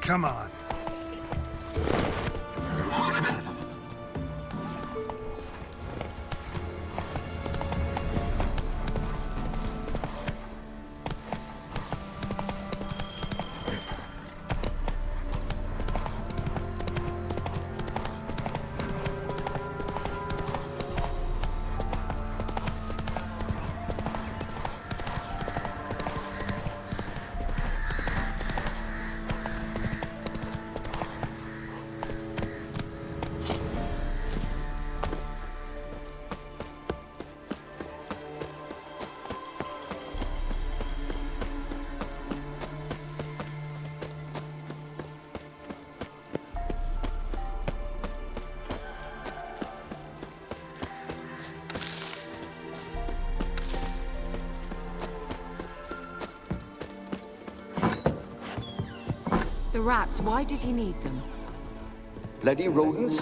Come on. The rats, why did he need them? Bloody rodents.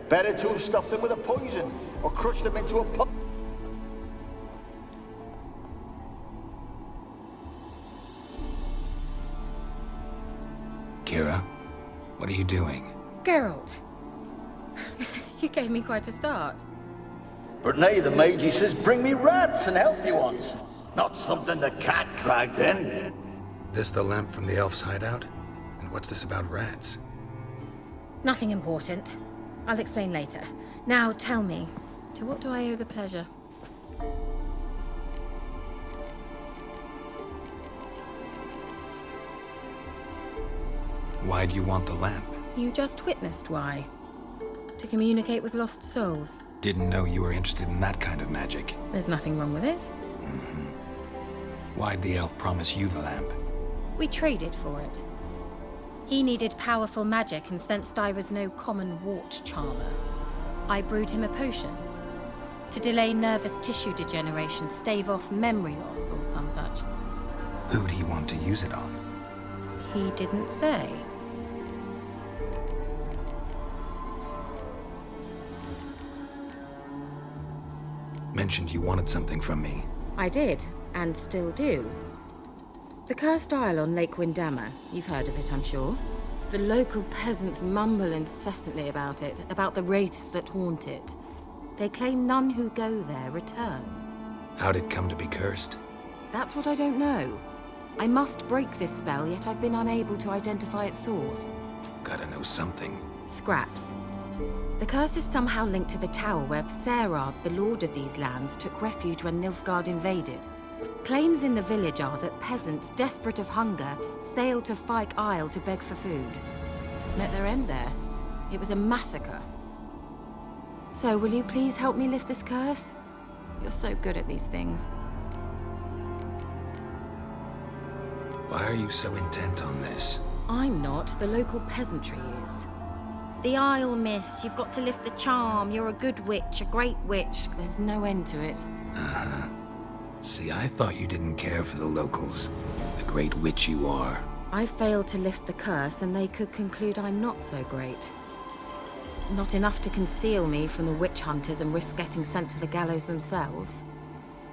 Better to have stuffed them with a poison, or crushed them into a pot. Kira, what are you doing? Geralt. You gave me quite a start. But now the mage, he says, bring me rats and healthy ones. Not something the cat dragged in. This the lamp from the elf's hideout? And what's this about rats? Nothing important. I'll explain later. Now tell me, to what do I owe the pleasure? Why do you want the lamp? You just witnessed why. To communicate with lost souls. Didn't know you were interested in that kind of magic. There's nothing wrong with it. Why'd the elf promise you the lamp? We traded for it. He needed powerful magic and sensed I was no common wart charmer. I brewed him a potion. To delay nervous tissue degeneration, stave off memory loss or some such. Who do you want to use it on? He didn't say. Mentioned you wanted something from me. I did, and still do. The Cursed Isle on Lake Windammer. You've heard of it, I'm sure. The local peasants mumble incessantly about it, about the wraiths that haunt it. They claim none who go there return. How'd it come to be cursed? That's what I don't know. I must break this spell, yet I've been unable to identify its source. Gotta know something. Scraps. The curse is somehow linked to the tower where Serad, the lord of these lands, took refuge when Nilfgaard invaded. Claims in the village are that peasants, desperate of hunger, sailed to Fyke Isle to beg for food. Met their end there. It was a massacre. So, will you please help me lift this curse? You're so good at these things. Why are you so intent on this? I'm not. The local peasantry is. The Isle, miss. You've got to lift the charm. You're a good witch, a great witch. There's no end to it. Uh-huh. See, I thought you didn't care for the locals. The great witch you are. I failed to lift the curse, and they could conclude I'm not so great. Not enough to conceal me from the witch hunters and risk getting sent to the gallows themselves.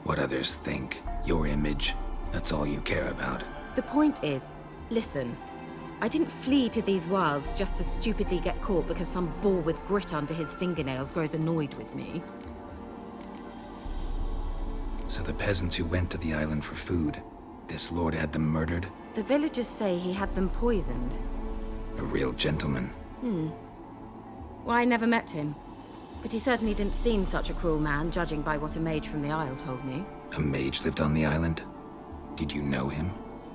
What others think. Your image. That's all you care about. The point is, listen. I didn't flee to these wilds just to stupidly get caught because some boar with grit under his fingernails grows annoyed with me. So the peasants who went to the island for food, this lord had them murdered? The villagers say he had them poisoned. A real gentleman. Well, I never met him. But he certainly didn't seem such a cruel man, judging by what a mage from the Isle told me. A mage lived on the island? Did you know him?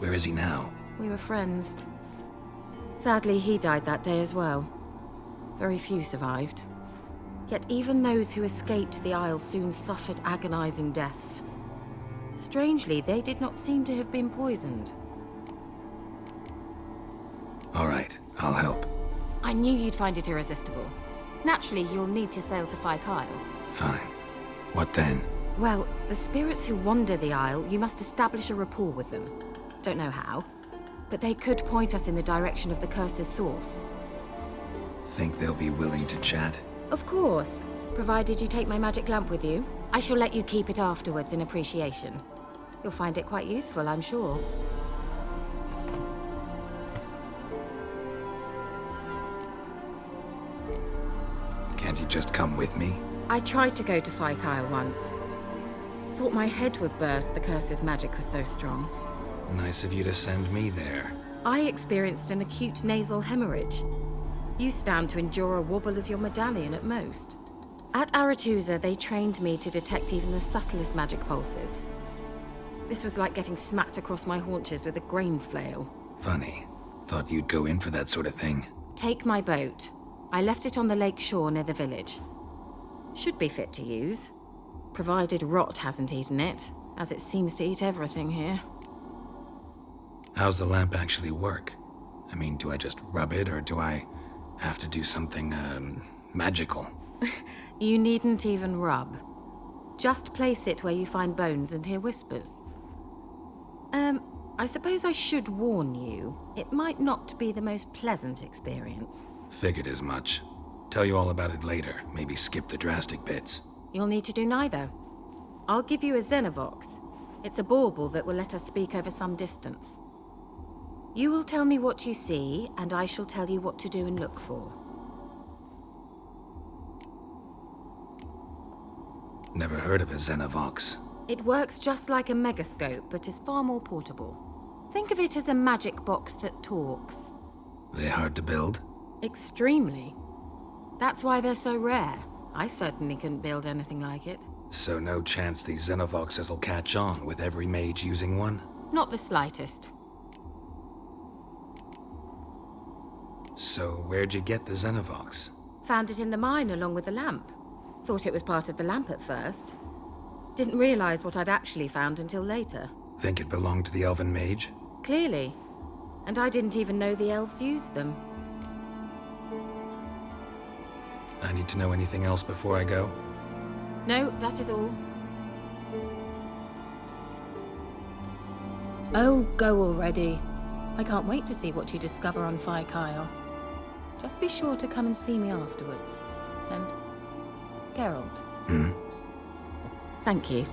Where is he now? We were friends. Sadly, he died that day as well. Very few survived. Yet even those who escaped the Isle soon suffered agonizing deaths. Strangely, they did not seem to have been poisoned. All right, I'll help. I knew you'd find it irresistible. Naturally, you'll need to sail to Fyke Isle. Fine. What then? Well, the spirits who wander the Isle, you must establish a rapport with them. Don't know how, but they could point us in the direction of the curse's source. Think they'll be willing to chat? Of course, provided you take my magic lamp with you. I shall let you keep it afterwards in appreciation. You'll find it quite useful, I'm sure. just come with me? I tried to go to Fykeisle once. Thought my head would burst, the curse's magic was so strong. Nice of you to send me there. I experienced an acute nasal hemorrhage. You stand to endure a wobble of your medallion at most. At Aretusa, they trained me to detect even the subtlest magic pulses. This was like getting smacked across my haunches with a grain flail. Funny. Thought you'd go in for that sort of thing. Take my boat. I left it on the lake shore near the village. Should be fit to use. Provided rot hasn't eaten it, as it seems to eat everything here. How's the lamp actually work? I mean, do I just rub it, or do I have to do something, magical? You needn't even rub. Just place it where you find bones and hear whispers. I suppose I should warn you, it might not be the most pleasant experience. Figured as much. Tell you all about it later, maybe skip the drastic bits. You'll need to do neither. I'll give you a Xenovox. It's a bauble that will let us speak over some distance. You will tell me what you see, and I shall tell you what to do and look for. Never heard of a Xenovox. It works just like a megascope, but is far more portable. Think of it as a magic box that talks. They hard to build? Extremely. That's why they're so rare. I certainly couldn't build anything like it. So no chance these Xenovoxes will catch on with every mage using one? Not the slightest. So where'd you get the Xenovox? Found it in the mine along with the lamp. Thought it was part of the lamp at first. Didn't realize what I'd actually found until later. Think it belonged to the elven mage? Clearly. And I didn't even know the elves used them. I need to know anything else before I go? No, that is all. Oh, go already. I can't wait to see what you discover on Fykeisle. Just be sure to come and see me afterwards. And Geralt. Thank you.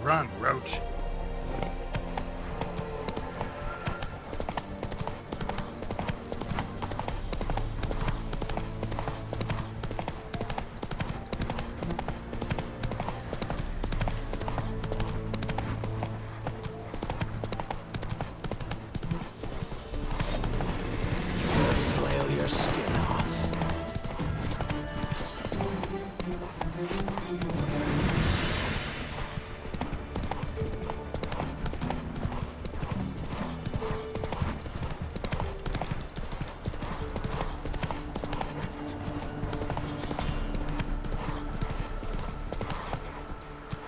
Run, Roach. Flail your skin off.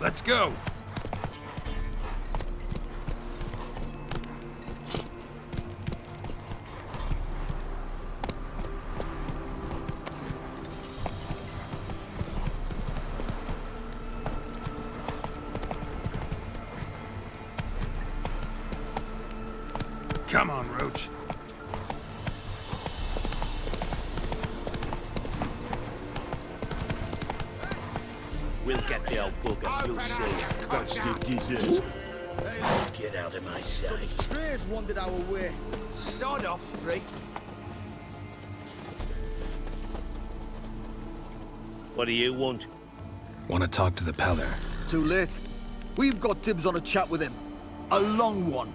Let's go! Come on, Roach. We'll get the old bugger, you'll see. Goes to desert. Get out of my sight. Strays wandered our way. Sod off, freak. What do you want? Want to talk to the Peller? Too late. We've got dibs on a chat with him. A long one.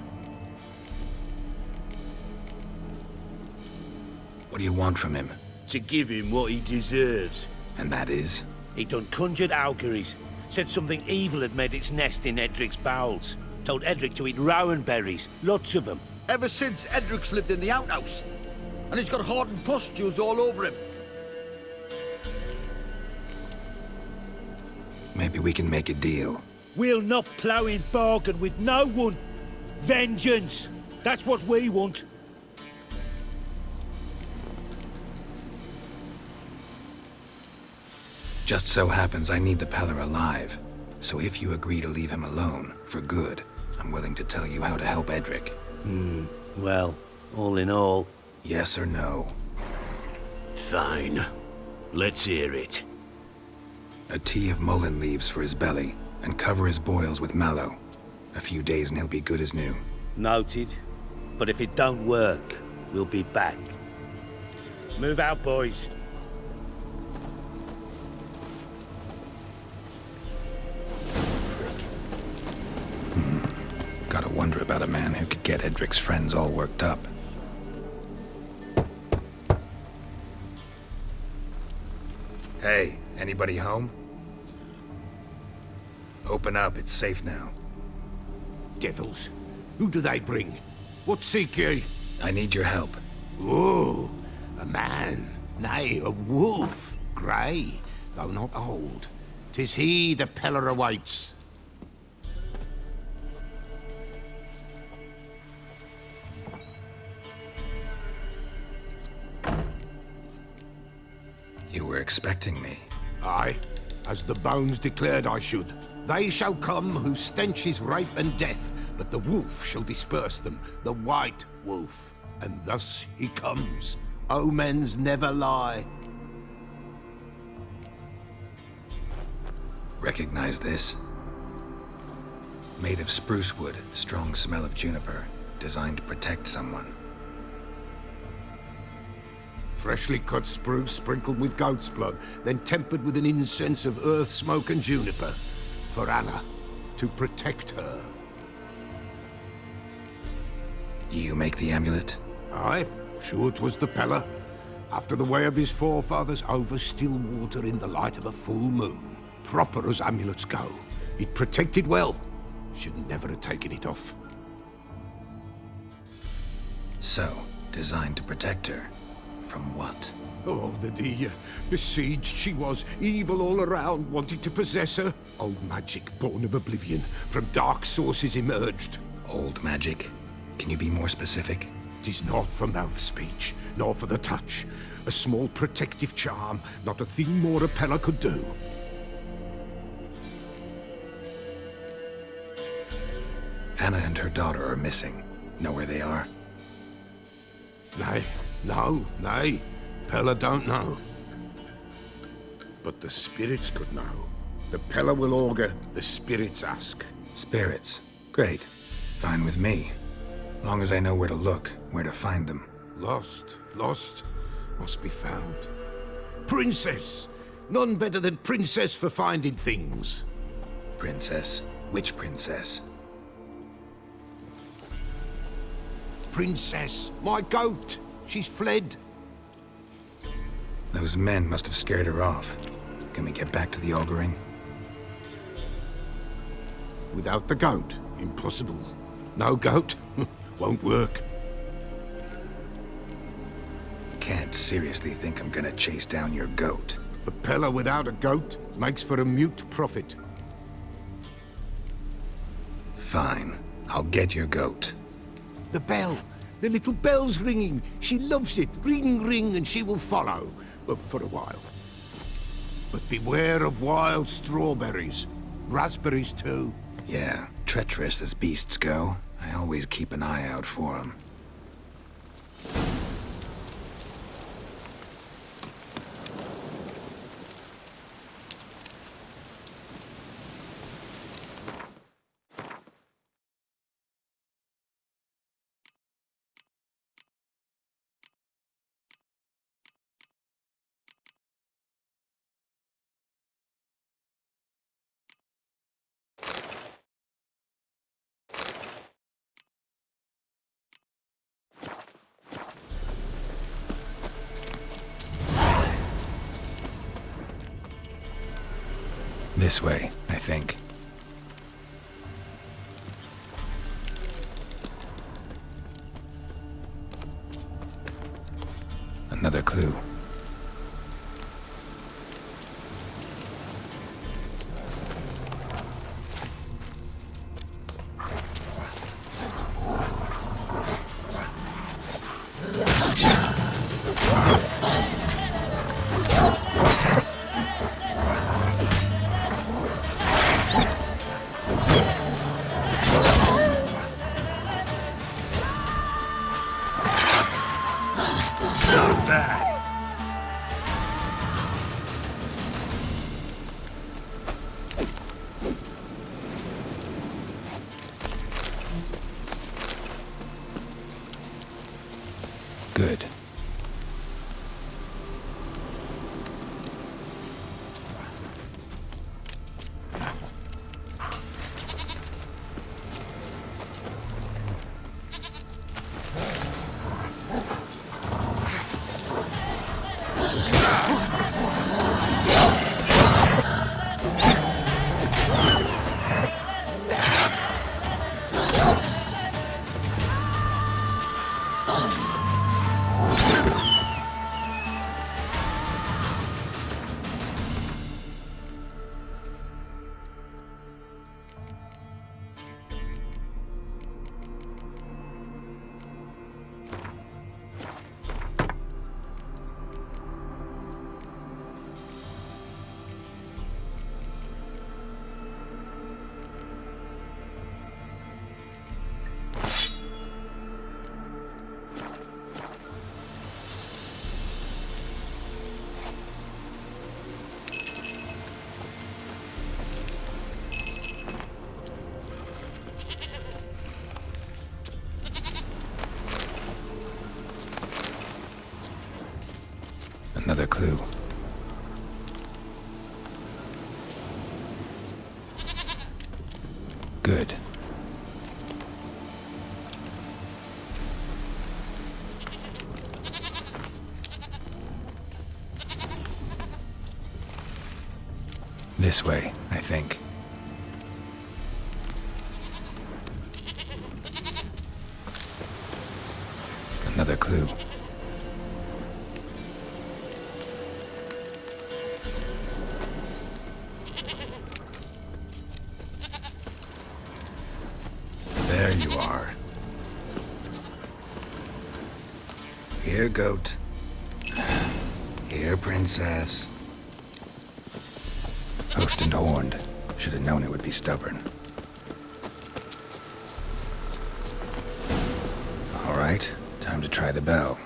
What do you want from him? To give him what he deserves. And that is? He done conjured auguries. Said something evil had made its nest in Edric's bowels. Told Edric to eat rowan berries, lots of them. Ever since Edric's lived in the outhouse. And he's got hardened pustules all over him. Maybe we can make a deal. We'll not plough in bargain with no one. Vengeance! That's what we want. Just so happens I need the Peller alive. So if you agree to leave him alone, for good, I'm willing to tell you how to help Edric. Well, all in all... Yes or no? Fine. Let's hear it. A tea of mullein leaves for his belly, and cover his boils with mallow. A few days and he'll be good as new. Noted. But if it don't work, we'll be back. Move out, boys. Gotta wonder about a man who could get Edric's friends all worked up. Hey, anybody home? Open up, it's safe now. Devils. Who do they bring? What seek ye? I need your help. Oh, a man, nay, a wolf, grey, though not old. 'Tis he the Peller awaits. You were expecting me. Aye, as the bones declared I should. They shall come whose stench is rape and death, but the wolf shall disperse them, the white wolf. And thus he comes. Omens never lie. Recognize this? Made of spruce wood, strong smell of juniper, designed to protect someone. Freshly cut spruce sprinkled with goat's blood, then tempered with an incense of earth, smoke and juniper. For Anna, to protect her. You make the amulet? Aye, sure 'twas the Peller. After the way of his forefathers, over still water in the light of a full moon. Proper as amulets go. It protected well. Should never have taken it off. So, designed to protect her. From what? Oh, the besieged she was, evil all around, wanted to possess her. Old magic born of oblivion, from dark sources emerged. Old magic? Can you be more specific? 'Tis not for mouth speech, nor for the touch. A small protective charm, not a thing more a Peller could do. Anna and her daughter are missing. Know where they are? Nay, nay. Peller don't know. But the spirits could know. The Peller will augur, the spirits ask. Spirits. Great. Fine with me. Long as I know where to look, where to find them. Lost, must be found. Princess! None better than Princess for finding things. Princess? Which princess? Princess, my goat! She's fled. Those men must have scared her off. Can we get back to the auguring? Without the goat, impossible. No goat, won't work. Can't seriously think I'm gonna chase down your goat. A Peller without a goat makes for a mute prophet. Fine. I'll get your goat. The bell! The little bell's ringing. She loves it. Ring, ring, and she will follow. For a while. But beware of wild strawberries. Raspberries, too. Yeah, treacherous as beasts go. I always keep an eye out for them. This way, I think. Another clue. bad. Good. Another clue. Good. This way, I think. Another clue. There you are. Here, goat. Here, princess. Hoofed and horned. Should have known it would be stubborn. All right, time to try the bell.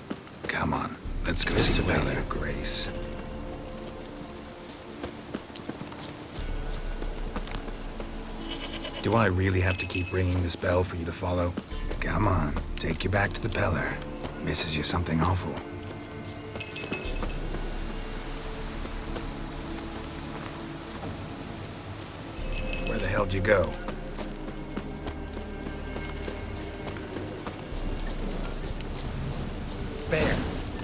Come on, let's go see Bella, Grace. Do I really have to keep ringing this bell for you to follow? Come on, take you back to the Peller. Misses you something awful. Where the hell'd you go? Bear!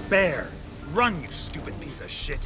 Bear! Run, you stupid piece of shit!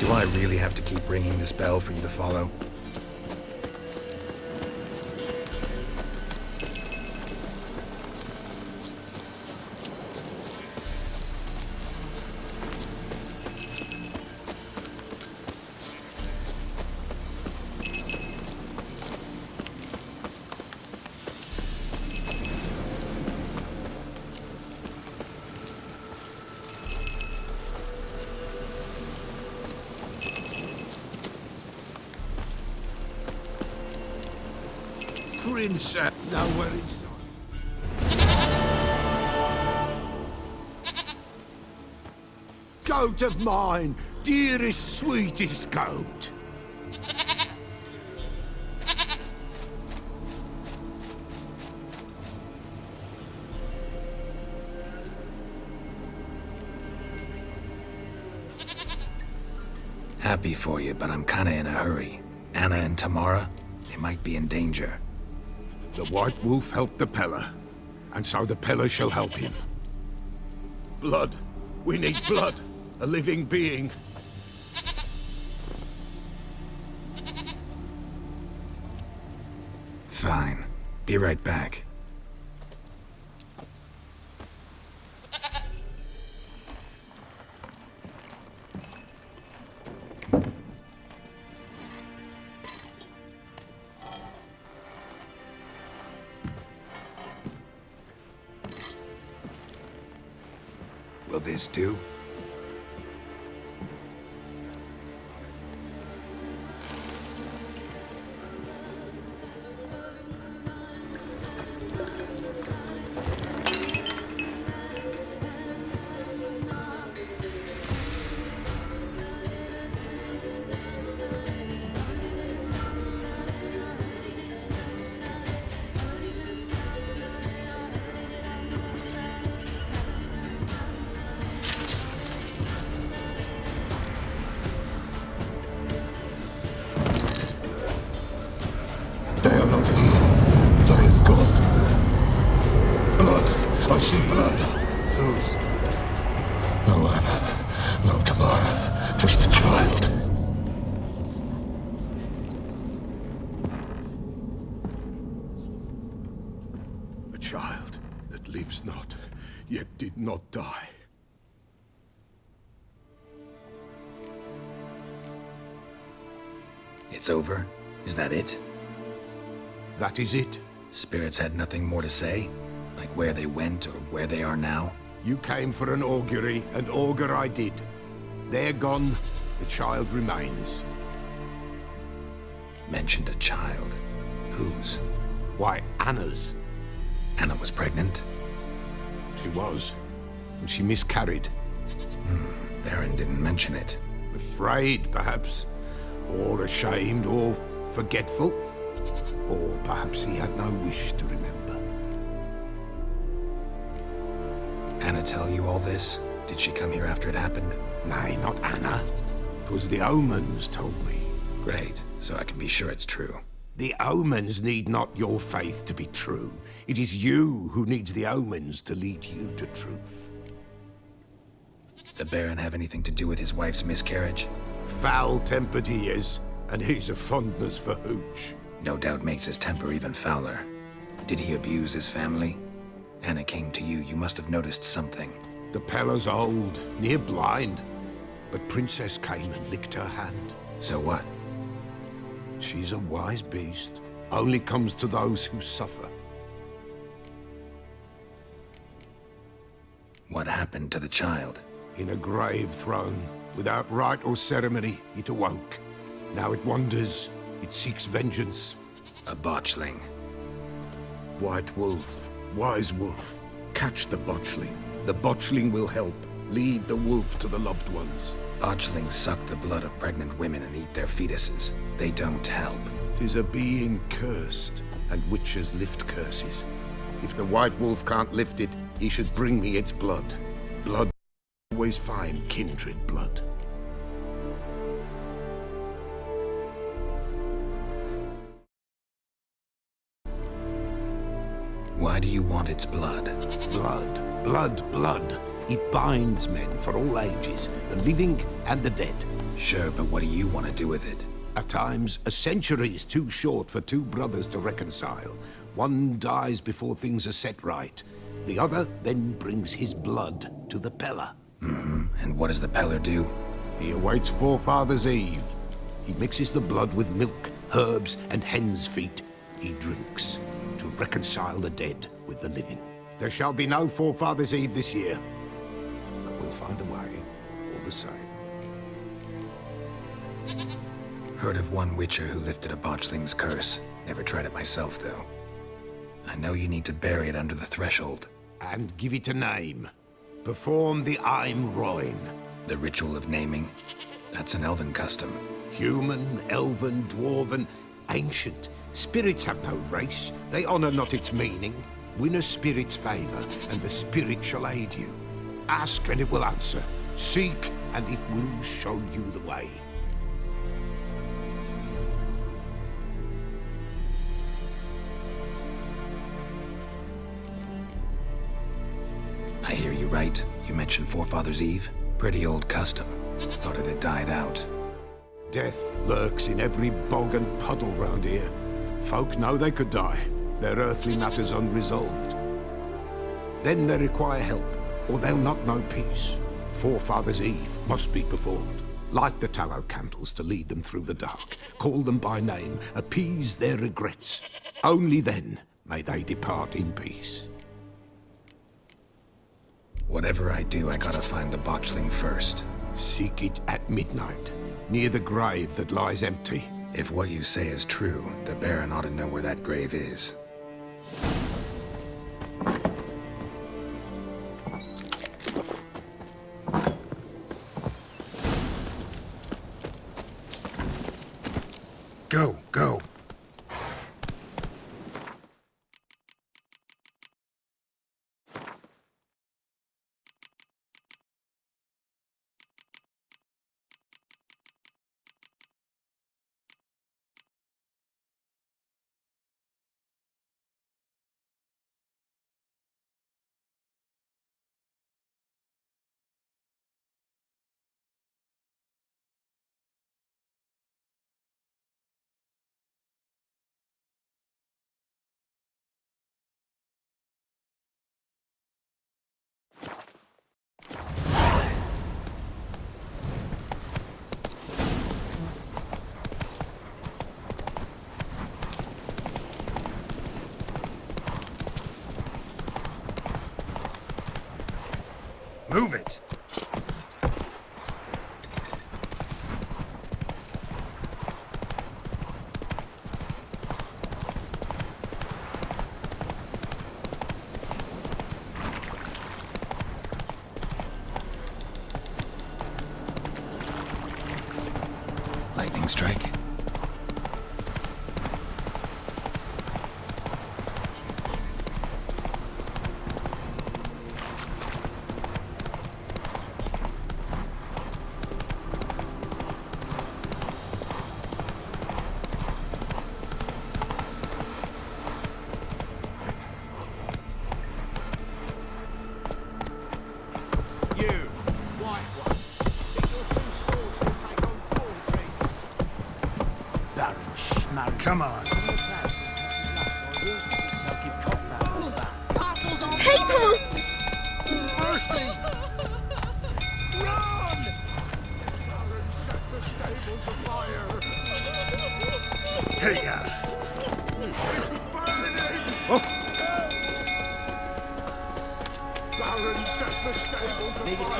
Do I really have to keep ringing this bell for you to follow? Princess, nowhere in sight. Goat of mine, dearest, sweetest goat. Happy for you, but I'm kinda in a hurry. Anna and Tamara, they might be in danger. The White Wolf helped the Peller, and so the Peller shall help him. Blood. We need blood. A living being. Fine. Be right back. Will this do? They are not here. There is blood. Blood. I see blood. Whose? No Anna. No Tamara. Just the child. A child that lives not, yet did not die. It's over? Is that it? That is it. Spirits had nothing more to say? Like where they went or where they are now? You came for an augury, and augur I did. They're gone, the child remains. Mentioned a child. Whose? Why, Anna's. Anna was pregnant? She was, and she miscarried. Baron didn't mention it. Afraid, perhaps, or ashamed, or forgetful. Or perhaps he had no wish to remember. Anna tell you all this? Did she come here after it happened? Nay, not Anna. 'Twas the omens told me. Great, so I can be sure it's true. The omens need not your faith to be true. It is you who needs the omens to lead you to truth. The Baron have anything to do with his wife's miscarriage? Foul-tempered he is, and he's a fondness for hooch. No doubt makes his temper even fouler. Did he abuse his family? Anna came to you, you must have noticed something. The Peller's old, near blind, but Princess came and licked her hand. So what? She's a wise beast, only comes to those who suffer. What happened to the child? In a grave thrown, without rite or ceremony, it awoke. Now it wanders, it seeks vengeance. A botchling. White Wolf, wise wolf, catch the botchling. The botchling will help, lead the wolf to the loved ones. Botchlings suck the blood of pregnant women and eat their fetuses. They don't help. 'Tis a being cursed, and witches lift curses. If the White Wolf can't lift it, he should bring me its blood. Blood always find kindred blood. Why do you want its blood? Blood, blood, blood. It binds men for all ages, the living and the dead. Sure, but what do you want to do with it? At times, a century is too short for two brothers to reconcile. One dies before things are set right. The other then brings his blood to the Peller. And what does the Peller do? He awaits Forefathers' Eve. He mixes the blood with milk, herbs, and hen's feet. He drinks to reconcile the dead with the living. There shall be no Forefathers' Eve this year, but we'll find a way, all the same. Heard of one witcher who lifted a botchling's curse. Never tried it myself, though. I know you need to bury it under the threshold. And give it a name. Perform the Aim Roin. The ritual of naming? That's an elven custom. Human, elven, dwarven, ancient. Spirits have no race. They honor not its meaning. Win a spirit's favor, and the spirit shall aid you. Ask, and it will answer. Seek, and it will show you the way. I hear you right. You mentioned Forefathers' Eve? Pretty old custom. Thought it had died out. Death lurks in every bog and puddle round here. Folk know they could die, their earthly matters unresolved. Then they require help, or they'll not know peace. Forefathers' Eve must be performed. Light the tallow candles to lead them through the dark. Call them by name, appease their regrets. Only then may they depart in peace. Whatever I do, I gotta find the botchling first. Seek it at midnight, near the grave that lies empty. If what you say is true, the Baron ought to know where that grave is. Go, go. Move it! Lightning strike. Come on. People! Mercy! Run! Baron set the stables afire. Hey, It's burning! Oh. Baron set the stables afire.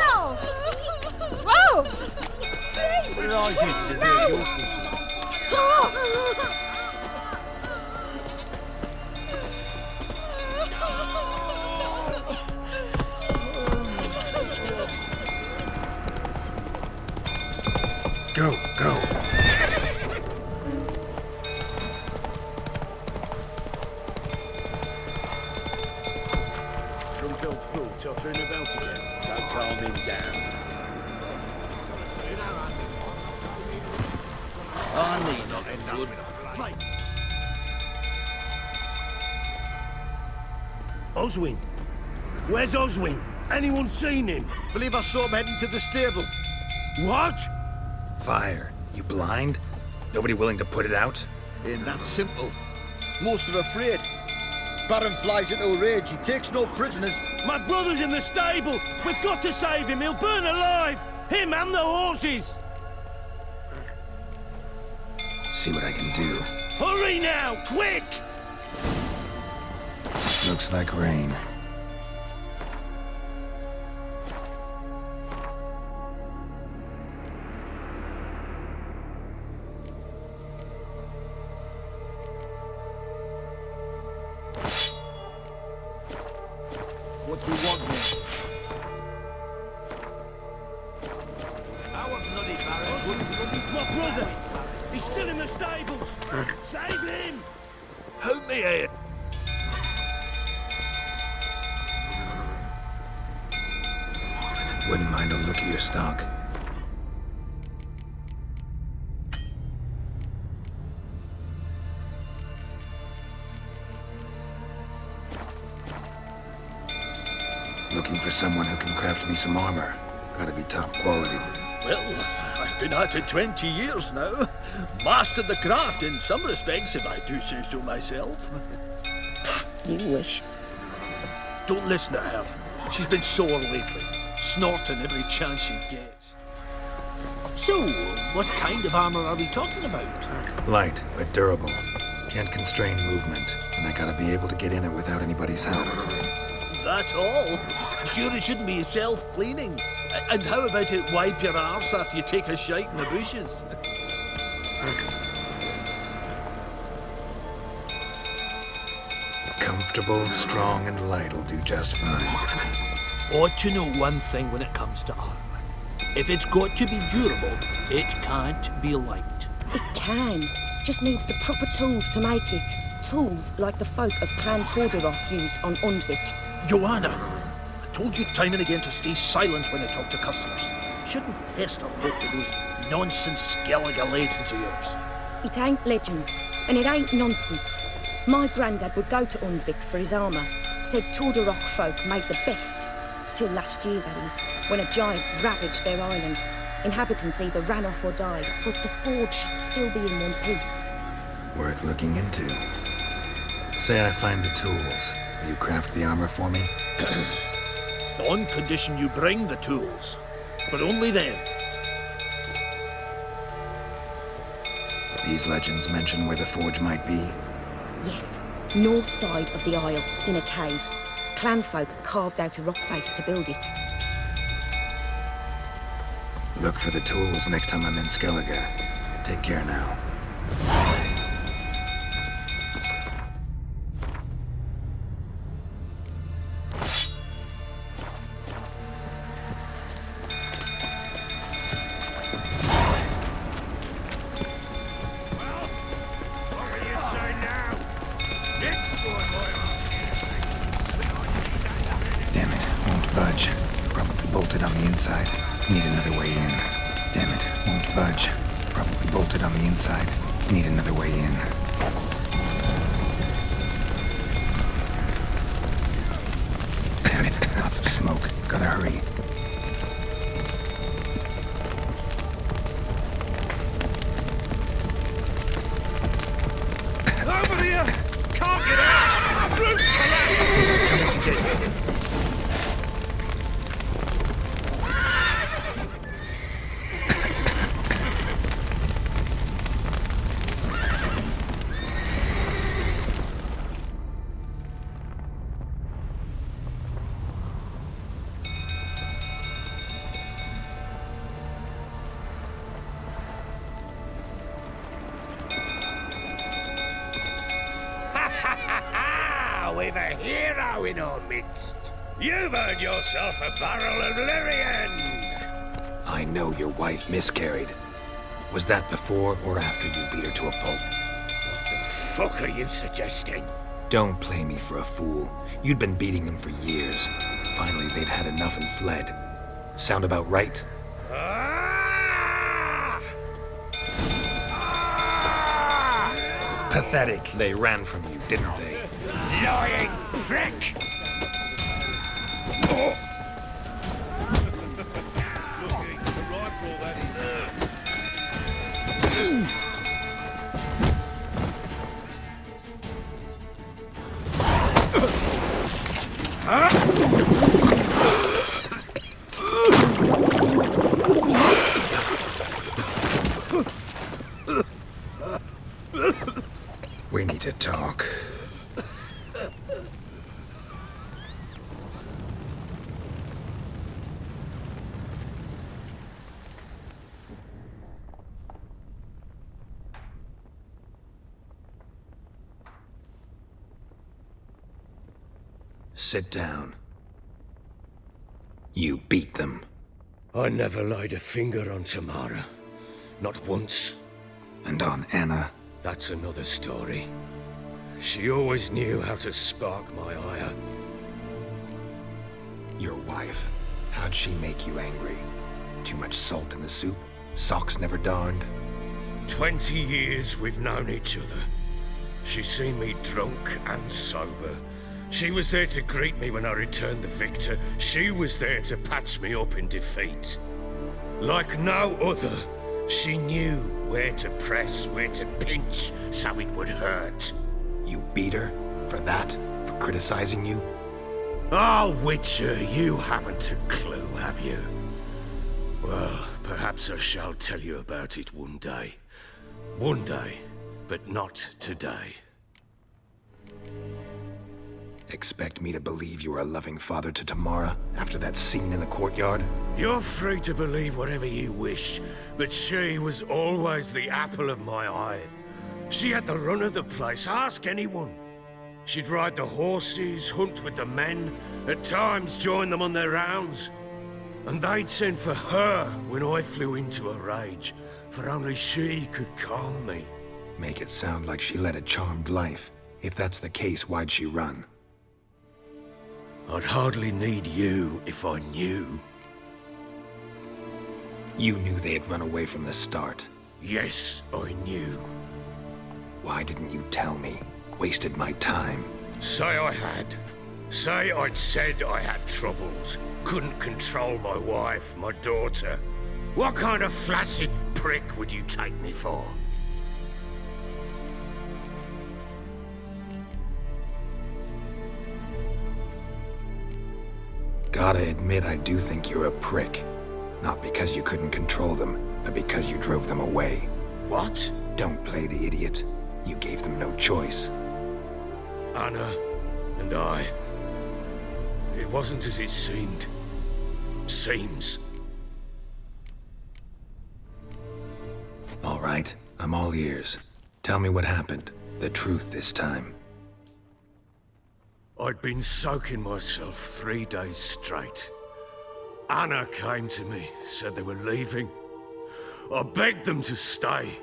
Ow! Whoa! What did I do to deserve your keep? Go, go. Drunk old fool tottering about again. Don't calm him down. I need nothing good. Fight! Oswin? Where's Oswin? Anyone seen him? Believe I saw him heading to the stable. What? Fire. You blind? Nobody willing to put it out? Ain't that simple. Most are afraid. Baron flies into a rage. He takes no prisoners. My brother's in the stable. We've got to save him. He'll burn alive. Him and the horses. See what I can do. Hurry now, quick! Looks like rain. How may I... Wouldn't mind a look at your stock. Looking for someone who can craft me some armor. Gotta be top quality. Well, I've been at it 20 years now. Mastered the craft in some respects, if I do say so myself. You wish. Don't listen to her. She's been sore lately, snorting every chance she gets. So, what kind of armor are we talking about? Light, but durable. Can't constrain movement, and I gotta be able to get in it without anybody's help. That all? Sure it shouldn't be self-cleaning. And how about it wipe your arse after you take a shite in the bushes? Comfortable, strong, and light'll do just fine. Ought to know one thing when it comes to armor. If it's got to be durable, it can't be light. It can. Just needs the proper tools to make it. Tools like the folk of Clan Tordarroch use on Undvik. Joanna, I told you time and again to stay silent when I talk to customers. Shouldn't pester folk with those nonsense Skellige legends of yours. It ain't legend, and it ain't nonsense. My granddad would go to Undvik for his armour. Said Tordarroch folk made the best. Till last year, that is, when a giant ravaged their island. Inhabitants either ran off or died, but the forge should still be in one piece. Worth looking into. Say I find the tools. Will you craft the armor for me? On condition you bring the tools. But only then. These legends mention where the forge might be. Yes, north side of the isle, in a cave. Clanfolk carved out a rock face to build it. Look for the tools next time I'm in Skellige. Take care now. Damn it, won't budge. Probably bolted on the inside. Need another way in. Damn it, won't budge. Probably bolted on the inside. Need another way in. Damn it, lots of smoke. Gotta hurry. Over here! Can't get out! Roots collapse! Coming to get you. We've a hero in our midst. You've earned yourself a barrel of Lyrian. I know your wife miscarried. Was that before or after you beat her to a pulp? What the fuck are you suggesting? Don't play me for a fool. You'd been beating them for years. Finally, they'd had enough and fled. Sound about right? Ah! Pathetic. They ran from you, didn't they? Lying prick! We need to talk. Sit down. You beat them. I never laid a finger on Tamara. Not once. And on Anna. That's another story. She always knew how to spark my ire. Your wife. How'd she make you angry? Too much salt in the soup? Socks never darned? 20 years we've known each other. She's seen me drunk and sober. She was there to greet me when I returned the victor. She was there to patch me up in defeat. Like no other, she knew where to press, where to pinch, so it would hurt. You beat her? For that? For criticizing you? Oh, Witcher, you haven't a clue, have you? Well, perhaps I shall tell you about it one day. One day, but not today. Expect me to believe you are a loving father to Tamara after that scene in the courtyard? You're free to believe whatever you wish, but she was always the apple of my eye. She had the run of the place, ask anyone. She'd ride the horses, hunt with the men, at times join them on their rounds. And they'd send for her when I flew into a rage, for only she could calm me. Make it sound like she led a charmed life. If that's the case, why'd she run? I'd hardly need you if I knew. You knew they'd run away from the start. Yes, I knew. Why didn't you tell me? Wasted my time. Say I had. Say I'd said I had troubles. Couldn't control my wife, my daughter. What kind of flaccid prick would you take me for? Gotta admit, I do think you're a prick. Not because you couldn't control them, but because you drove them away. What? Don't play the idiot. You gave them no choice. Anna and I. It wasn't as it seemed. Seems. All right, I'm all ears. Tell me what happened. The truth this time. I'd been soaking myself 3 days straight. Anna came to me, said they were leaving. I begged them to stay.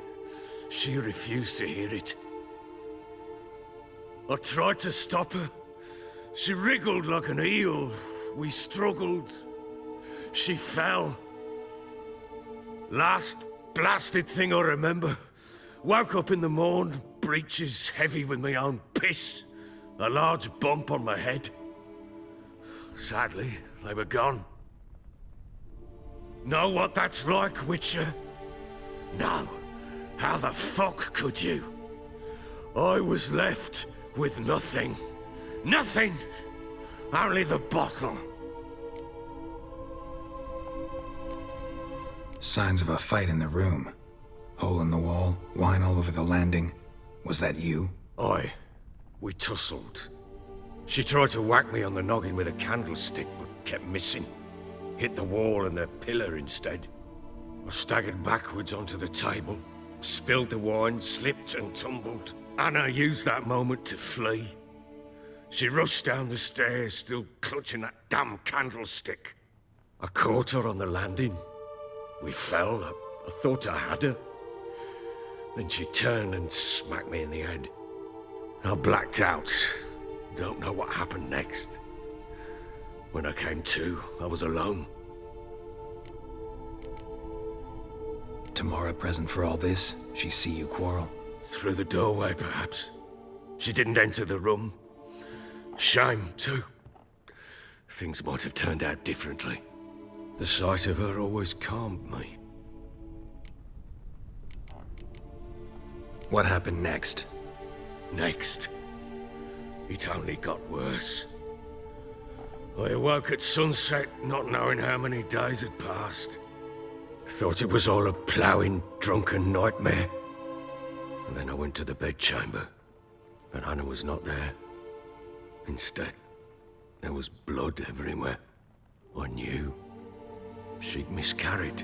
She refused to hear it. I tried to stop her. She wriggled like an eel. We struggled. She fell. Last blasted thing I remember. Woke up in the morn, breeches heavy with my own piss. A large bump on my head. Sadly, they were gone. Know what that's like, Witcher? No. How the fuck could you? I was left with nothing. Nothing! Only the bottle. Signs of a fight in the room. Hole in the wall, wine all over the landing. Was that you? Aye. We tussled. She tried to whack me on the noggin with a candlestick, but kept missing. Hit the wall and the pillar instead. I staggered backwards onto the table, spilled the wine, slipped and tumbled. Anna used that moment to flee. She rushed down the stairs, still clutching that damn candlestick. I caught her on the landing. We fell. I thought I had her. Then she turned and smacked me in the head. I blacked out. Don't know what happened next. When I came to, I was alone. Tamara present for all this? She see you quarrel? Through the doorway, perhaps. She didn't enter the room. Shame, too. Things might have turned out differently. The sight of her always calmed me. What happened next? Next, it only got worse. I awoke at sunset, not knowing how many days had passed. Thought it was all a ploughing, drunken nightmare. And then I went to the bedchamber, but Anna was not there. Instead, there was blood everywhere. I knew she'd miscarried.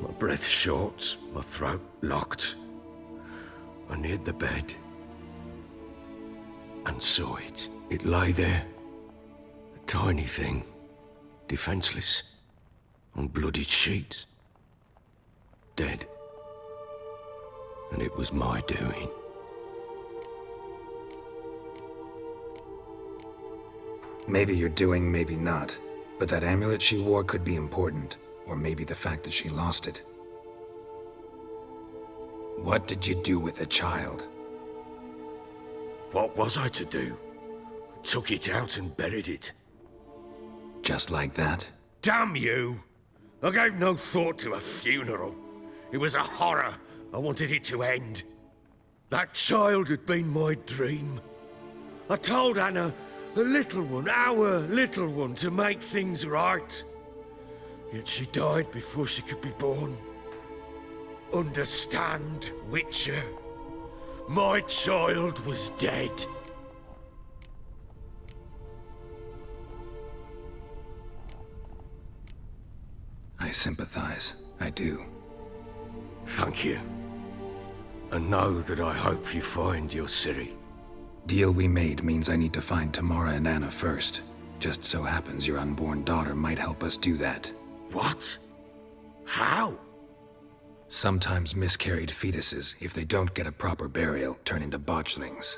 My breath short, my throat locked. I neared the bed and saw it. It lay there, a tiny thing, defenseless, on bloodied sheets, dead. And it was my doing. Maybe you're doing, maybe not. But that amulet she wore could be important. Or maybe the fact that she lost it. What did you do with the child? What was I to do? Took it out and buried it. Just like that? Damn you! I gave no thought to a funeral. It was a horror. I wanted it to end. That child had been my dream. I told Anna, the little one, our little one, to make things right. Yet she died before she could be born. Understand, Witcher? My child was dead. I sympathize. I do. Thank you. And know that I hope you find your Ciri. Deal we made means I need to find Tamara and Anna first. Just so happens your unborn daughter might help us do that. What? How? Sometimes miscarried fetuses, if they don't get a proper burial, turn into botchlings.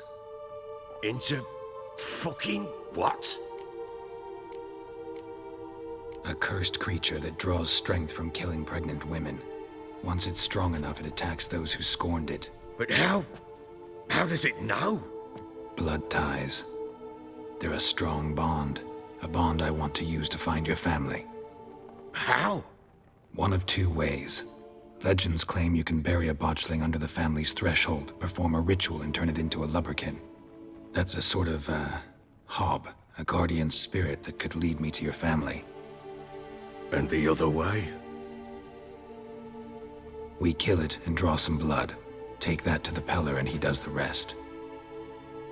Into fucking what? A cursed creature that draws strength from killing pregnant women. Once it's strong enough, it attacks those who scorned it. But how? How does it know? Blood ties. They're a strong bond. A bond I want to use to find your family. How? One of two ways. Legends claim you can bury a botchling under the family's threshold, perform a ritual, and turn it into a lubberkin. That's a sort of, hob, a guardian spirit that could lead me to your family. And the other way? We kill it and draw some blood. Take that to the Peller and he does the rest.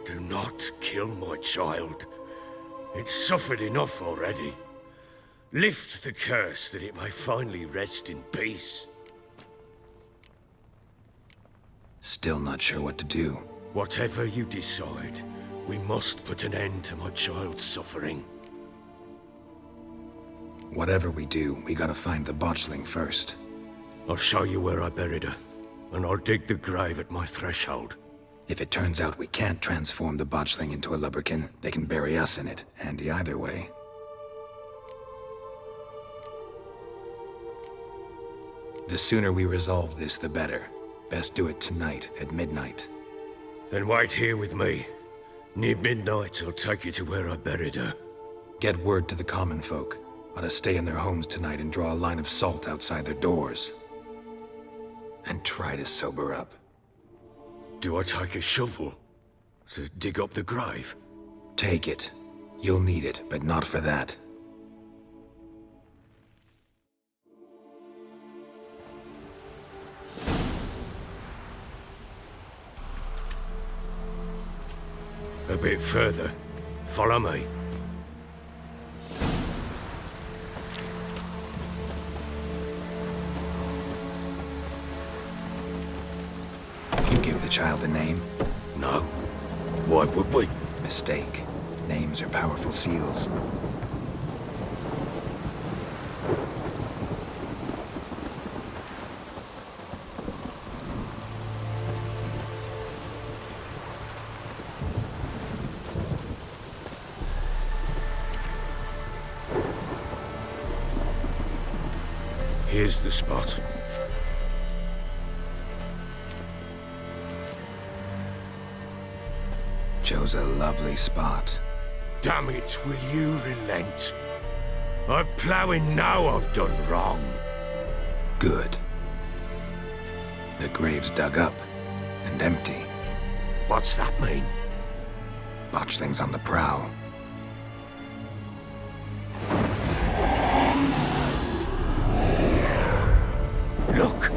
Do not kill my child. It's suffered enough already. Lift the curse that it may finally rest in peace. Still not sure what to do. Whatever you decide, we must put an end to my child's suffering. Whatever we do, we gotta find the botchling first. I'll show you where I buried her, and I'll dig the grave at my threshold. If it turns out we can't transform the botchling into a lubberkin, they can bury us in it. Handy either way. The sooner we resolve this, the better. Best do it tonight, at midnight. Then wait here with me. Near midnight, I'll take you to where I buried her. Get word to the common folk. Ought to stay in their homes tonight and draw a line of salt outside their doors. And try to sober up. Do I take a shovel to dig up the grave? Take it. You'll need it, but not for that. A bit further. Follow me. You give the child a name? No. Why would we? Mistake. Names are powerful seals. Here's the spot. Chose a lovely spot. Damn it, will you relent? I'm ploughing now I've done wrong. Good. The grave's dug up and empty. What's that mean? Botchling's on the prowl. Look!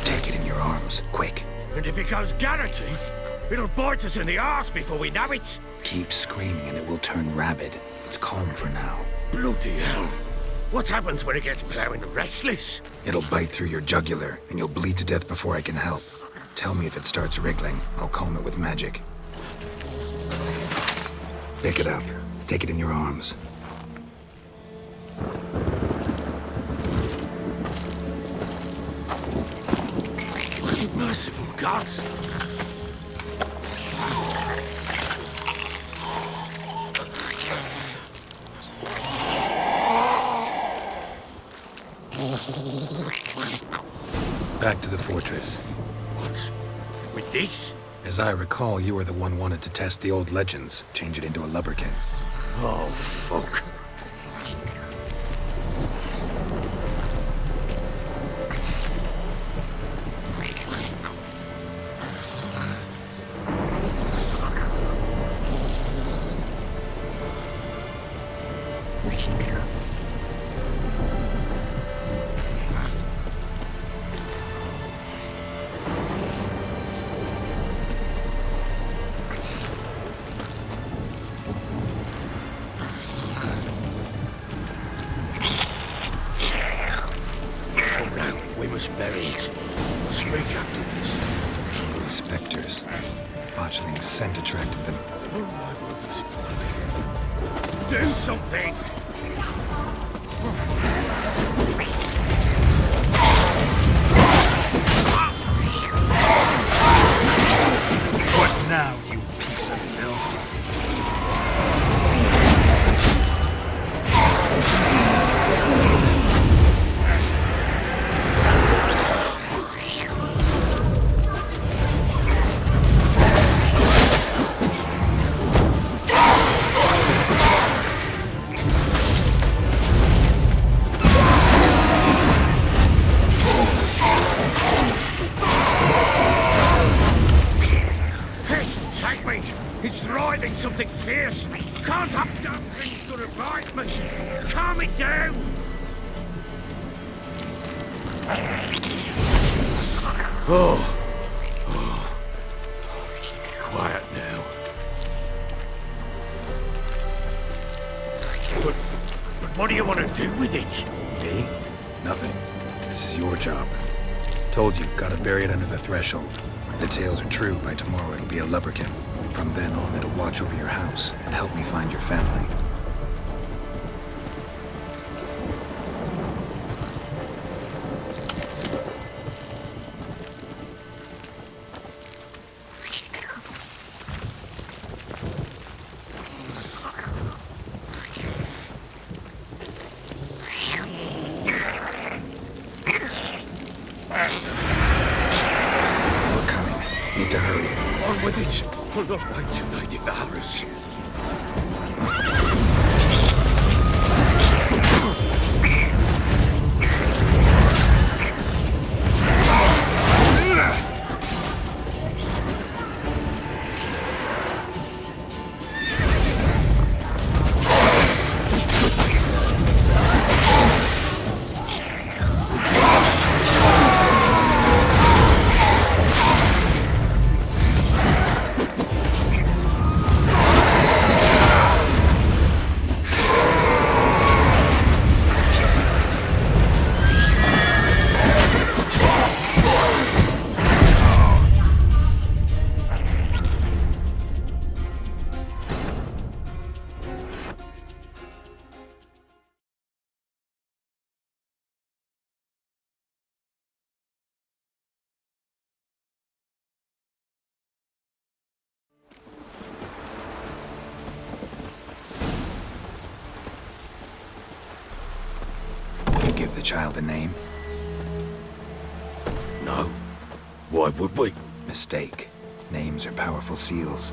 Take it in your arms, quick. And if it goes garroty, it'll bite us in the arse before we know it. Keep screaming and it will turn rabid. It's calm for now. Bloody hell. What happens when it gets ploughing restless? It'll bite through your jugular, and you'll bleed to death before I can help. Tell me if it starts wriggling. I'll calm it with magic. Pick it up. Take it in your arms. Merciful gods! Back to the fortress. What? With this? As I recall, you were the one wanted to test the old legends, change it into a lubberkin. Oh, fuck. Bury it. Speak afterwards. Hungry specters. Botchling's scent attracted them. Oh, my brother's alive. Do something! What now, you piece of filth? It's writhing something fierce. Can't have damn thing's gonna bite me. Calm it down. Oh. Quiet now. But what do you want to do with it? Me? Nothing. This is your job. Told you, gotta bury it under the threshold. If the tales are true, by tomorrow it'll be a lubberkin. From then on, it'll watch over your house and help me find your family. We're coming. Need to hurry. On with it. We'll not wait till they devour us. Give the child a name? No. Why would we? Mistake. Names are powerful seals.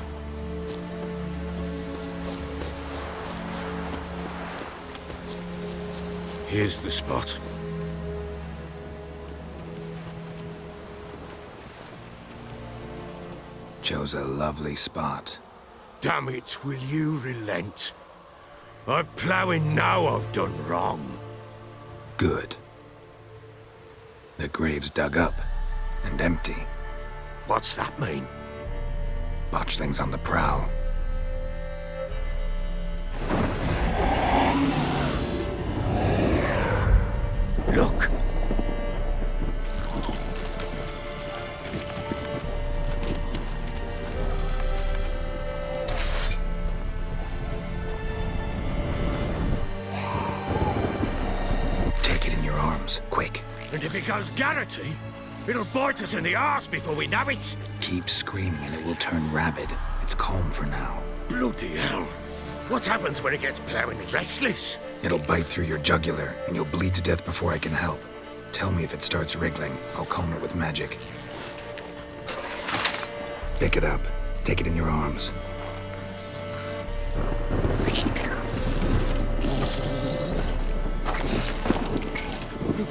Here's the spot. Chose a lovely spot. Damn it, will you relent? I'm ploughing now I've done wrong. Good. The grave's dug up and empty. What's that mean? Botchling's on the prowl. Look! Take it in your arms, quick. And if it goes Garrity, It'll bite us in the arse before we know it. Keep screaming and it will turn rabid. It's calm for now. Bloody hell. What happens when it gets plowing restless? It'll bite through your jugular, and you'll bleed to death before I can help. Tell me if it starts wriggling. I'll calm it with magic. Pick it up. Take it in your arms.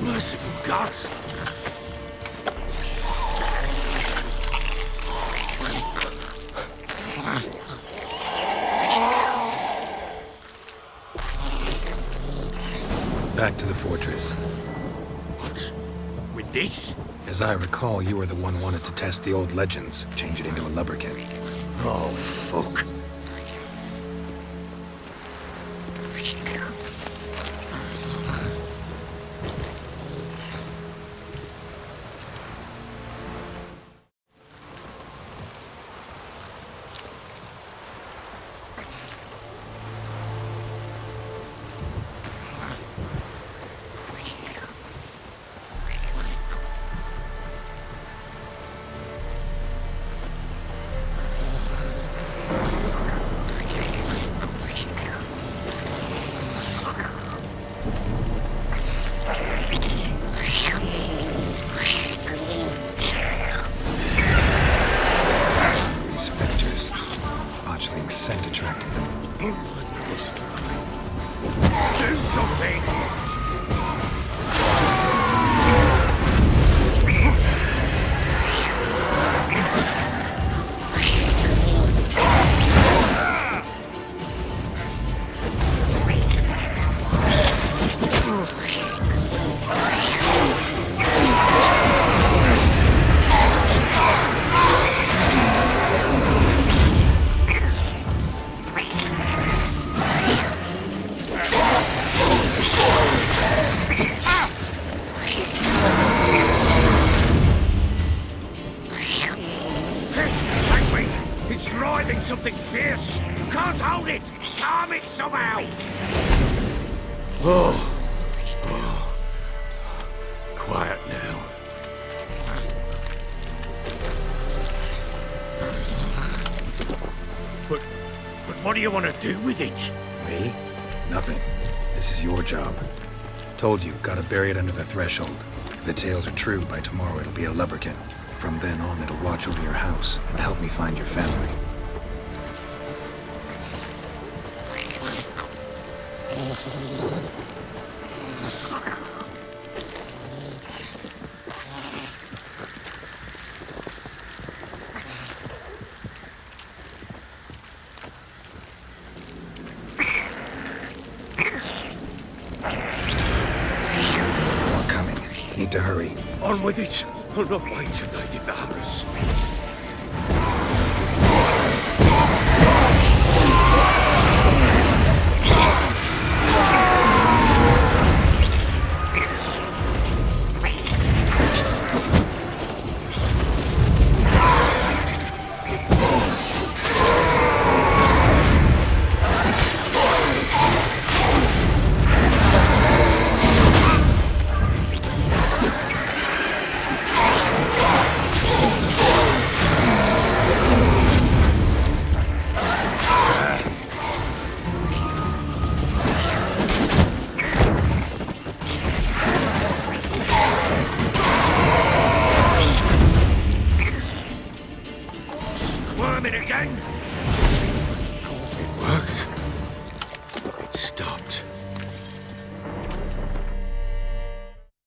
Merciful gods! Back to the fortress. What? With this? As I recall, you were the one wanted to test the old legends, change it into a lubberkin. Oh, fuck. Scent attracted them. Do something! It's writhing something fierce. Can't hold it. Calm it somehow. Oh. Quiet now. But what do you want to do with it? Me? Nothing. This is your job. Told you, gotta bury it under the threshold. If the tales are true, by tomorrow it'll be a lubberkin. From then on, it'll watch over your house and help me find your family. More coming. Need to hurry. On with it. I'll not wait till they devour us. Squirming again?